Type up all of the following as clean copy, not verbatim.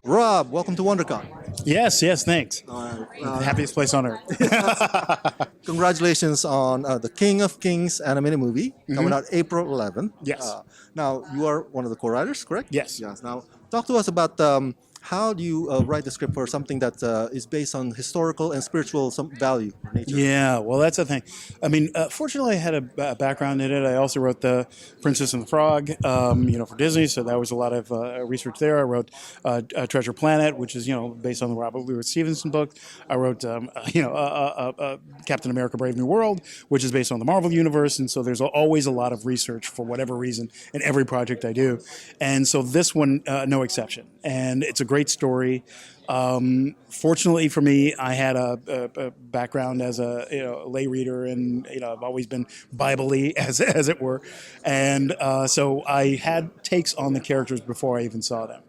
Rob, welcome to WonderCon. Yes, thanks. The happiest place on earth. Congratulations on the King of Kings animated movie coming out April 11th. Yes. Now, you are one of the co-writers, correct? Yes. Yes. Now, talk to us about how do you write the script for something that is based on historical and spiritual some value or nature? Yeah, well, that's the thing. I mean, fortunately, I had a background in it. I also wrote The Princess and the Frog, for Disney, so that was a lot of research there. I wrote Treasure Planet, which is, based on the Robert Louis Stevenson book. I wrote, Captain America: Brave New World, which is based on the Marvel Universe, and so there's always a lot of research for whatever reason in every project I do. And so this one, no exception. And it's a great story. Fortunately for me, I had a background as a lay reader, and I've always been Bible-y as it were, and so I had takes on the characters before I even saw them,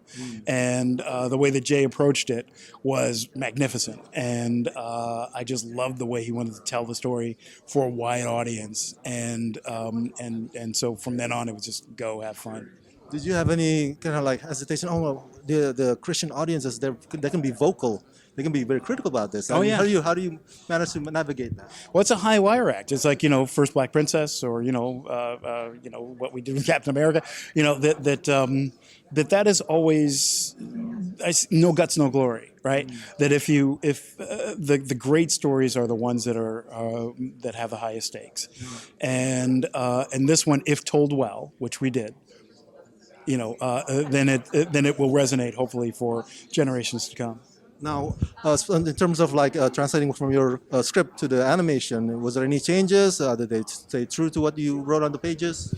and the way that Jay approached it was magnificent, and I just loved the way he wanted to tell the story for a wide audience, and so from then on it was just go have fun. Did you have any kind of like hesitation? Oh, well, the Christian audiences, they can be vocal. They can be very critical about this. Oh, yeah. How do you manage to navigate that? Well, it's a high wire act. It's like, First Black Princess, or what we did with Captain America. That is always no guts, no glory, right? That if the great stories are the ones that are that have the highest stakes, and this one, if told well, which we did, then it will resonate hopefully for generations to come. Now, in terms of translating from your script to the animation, was there any changes? Did they stay true to what you wrote on the pages?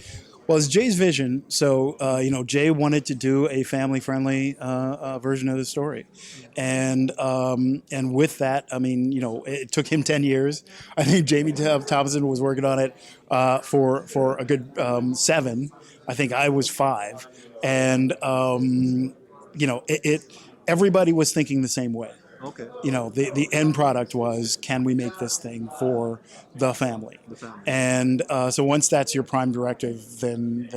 Well, it's Jay's vision. So, Jay wanted to do a family-friendly version of the story, and with that, I mean, it took him 10 years. I think Jamie Thompson was working on it for a good 7. I think I was 5, and everybody was thinking the same way. Okay. The end product was, can we make this thing for the family? And so once that's your prime directive, then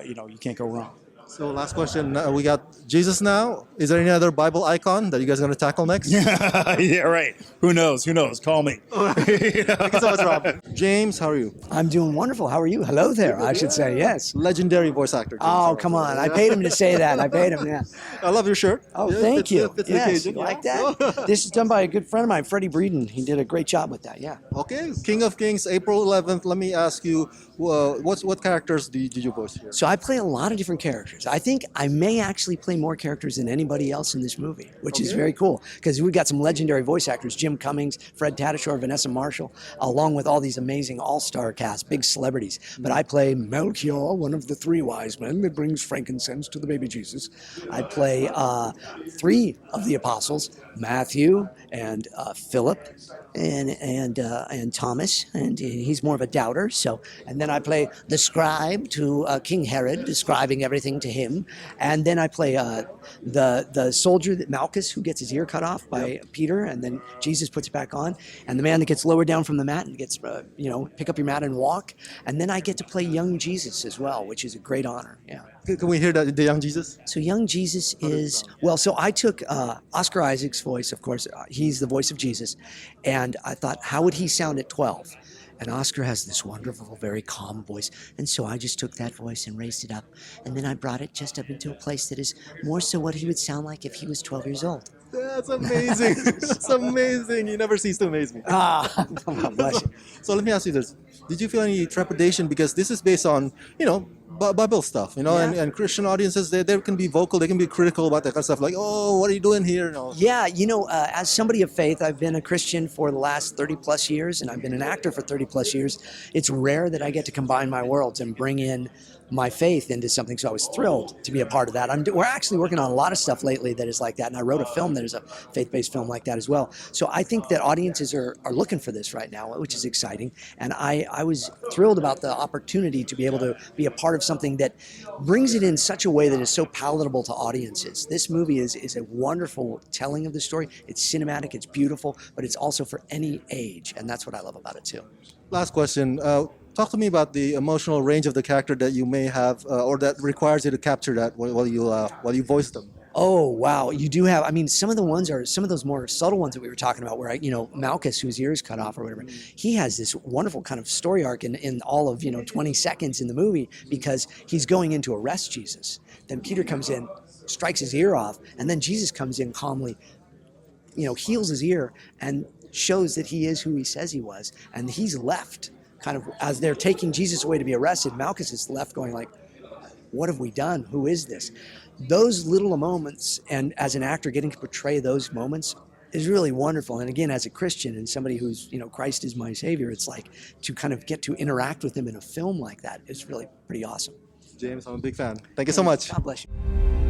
you can't go wrong. So last question, we got Jesus now. Is there any other Bible icon that you guys are going to tackle next? Yeah, right. Who knows? Call me. Thank you so much, Rob. James, how are you? I'm doing wonderful. How are you? Hello there, I should say, yes. Legendary voice actor. James Oh, Arnold come Taylor. on. I paid him to say that. I paid him, yeah. I love your shirt. Oh, Yeah, thank you. Fits the Yes, occasion, you yeah. like that? This is done by a good friend of mine, Freddie Breeden. He did a great job with that, yeah. Okay, King of Kings, April 11th. Let me ask you, what characters did you voice here? So I play a lot of different characters. I think I may actually play more characters than anybody else in this movie, which is very cool, because we've got some legendary voice actors, Jim Cummings, Fred Tatasciore, Vanessa Marshall, along with all these amazing all-star cast, big celebrities. But I play Melchior, one of the 3 wise men that brings frankincense to the baby Jesus. I play 3 of the apostles, Matthew and Philip and Thomas, and he's more of a doubter. So, and then I play the scribe to King Herod, describing everything to him, and then I play the soldier that Malchus, who gets his ear cut off by Peter, and then Jesus puts it back on, and the man that gets lowered down from the mat and gets pick up your mat and walk, and then I get to play young Jesus as well, which is a great honor. Yeah. Can we hear the young Jesus? So young Jesus is, well, so I took Oscar Isaac's voice, of course, he's the voice of Jesus, and I thought, how would he sound at 12? And Oscar has this wonderful, very calm voice, and so I just took that voice and raised it up, and then I brought it just up into a place that is more so what he would sound like if he was 12 years old. That's amazing. That's amazing. You never cease to amaze me. Bless you. So let me ask you this. Did you feel any trepidation? Because this is based on, Bible stuff, and Christian audiences, they can be vocal, they can be critical about that kind of stuff, like, oh, what are you doing here? Yeah, as somebody of faith, I've been a Christian for the last 30 plus years, and I've been an actor for 30 plus years. It's rare that I get to combine my worlds and bring in my faith into something, so I was thrilled to be a part of that. We're actually working on a lot of stuff lately that is like that, and I wrote a film that is a faith-based film like that as well. So I think that audiences are looking for this right now, which is exciting, and I was thrilled about the opportunity to be able to be a part of something that brings it in such a way that is so palatable to audiences. This movie is a wonderful telling of the story. It's cinematic, it's beautiful, but it's also for any age, and that's what I love about it too. Last question. Talk to me about the emotional range of the character that you may have, or that requires you to capture that while you voice them. Oh wow, you do have. I mean, some of the ones are some of those more subtle ones that we were talking about, where Malchus, whose ear is cut off or whatever, he has this wonderful kind of story arc in all of 20 seconds in the movie because he's going in to arrest Jesus. Then Peter comes in, strikes his ear off, and then Jesus comes in calmly, heals his ear and shows that he is who he says he was, and he's left kind of as they're taking Jesus away to be arrested. Malchus is left going like, what have we done? Who is this? Those little moments, and as an actor, getting to portray those moments is really wonderful. And again, as a Christian and somebody who's, Christ is my savior, it's like to kind of get to interact with him in a film like that is really pretty awesome. James, I'm a big fan. Thank you so much. God bless you.